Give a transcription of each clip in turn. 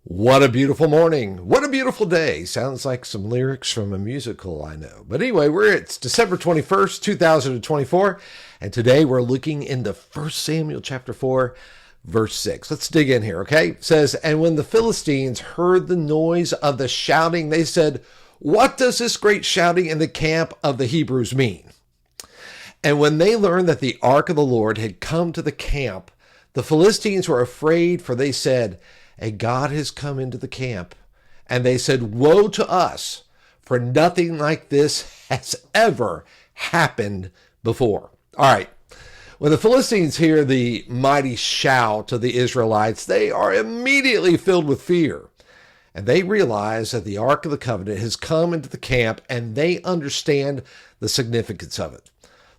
What a beautiful morning. What a beautiful day. Sounds like some lyrics from a musical, I know. But anyway, it's December 21st, 2024, and today we're looking into 1 Samuel chapter 4, verse 6. Let's dig in here, okay? It says, "And when the Philistines heard the noise of the shouting, they said, 'What does this great shouting in the camp of the Hebrews mean?' And when they learned that the ark of the Lord had come to the camp, the Philistines were afraid, for they said, 'A god has come into the camp.' And they said, 'Woe to us, for nothing like this has ever happened before.'" All right. When the Philistines hear the mighty shout of the Israelites, they are immediately filled with fear. And they realize that the Ark of the Covenant has come into the camp, and they understand the significance of it.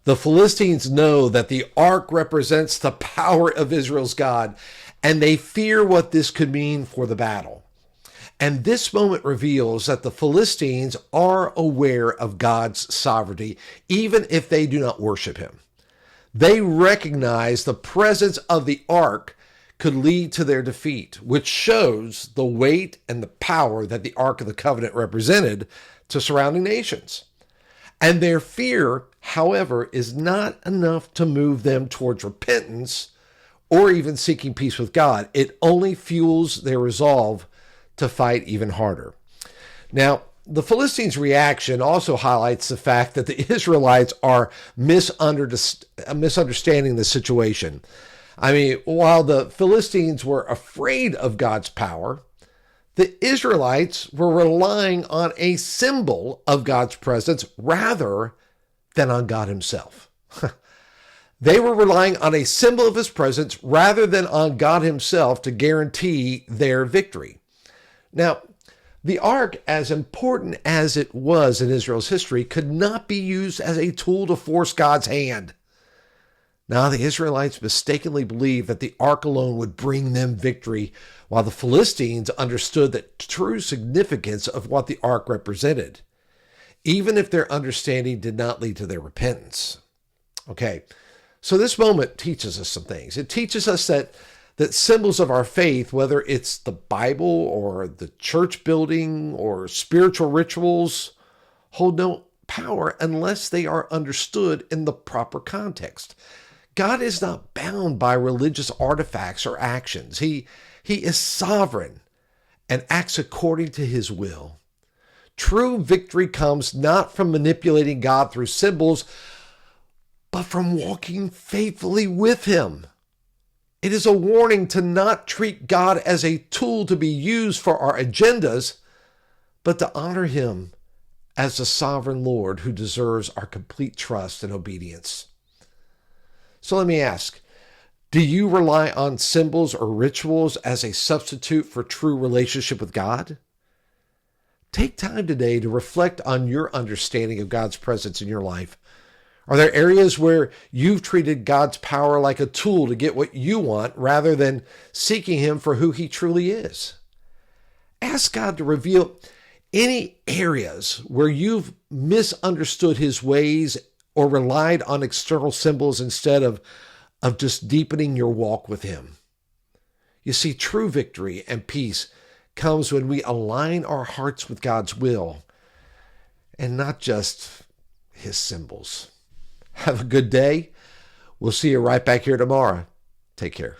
The Philistines know that the Ark represents the power of Israel's God, and they fear what this could mean for the battle. And this moment reveals that the Philistines are aware of God's sovereignty, even if they do not worship him. They recognize the presence of the ark could lead to their defeat, which shows the weight and the power that the Ark of the Covenant represented to surrounding nations. And their fear, however, is not enough to move them towards repentance or even seeking peace with God. It only fuels their resolve to fight even harder. Now, the Philistines' reaction also highlights the fact that the Israelites are misunderstanding the situation. I mean, while the Philistines were afraid of God's power, the Israelites were relying on a symbol of God's presence rather than on God himself. They were relying on a symbol of his presence rather than on God himself to guarantee their victory. Now, the ark, as important as it was in Israel's history, could not be used as a tool to force God's hand. Now, the Israelites mistakenly believed that the ark alone would bring them victory, while the Philistines understood the true significance of what the ark represented, even if their understanding did not lead to their repentance. Okay, so this moment teaches us some things. It teaches us that symbols of our faith, whether it's the Bible or the church building or spiritual rituals, hold no power unless they are understood in the proper context. God is not bound by religious artifacts or actions. He is sovereign and acts according to his will. True victory comes not from manipulating God through symbols, but from walking faithfully with him. It is a warning to not treat God as a tool to be used for our agendas, but to honor him as the sovereign Lord who deserves our complete trust and obedience. So let me ask, do you rely on symbols or rituals as a substitute for true relationship with God? Take time today to reflect on your understanding of God's presence in your life. Are there areas where you've treated God's power like a tool to get what you want rather than seeking him for who he truly is? Ask God to reveal any areas where you've misunderstood his ways or relied on external symbols instead of just deepening your walk with him. You see, true victory and peace comes when we align our hearts with God's will and not just his symbols. Have a good day. We'll see you right back here tomorrow. Take care.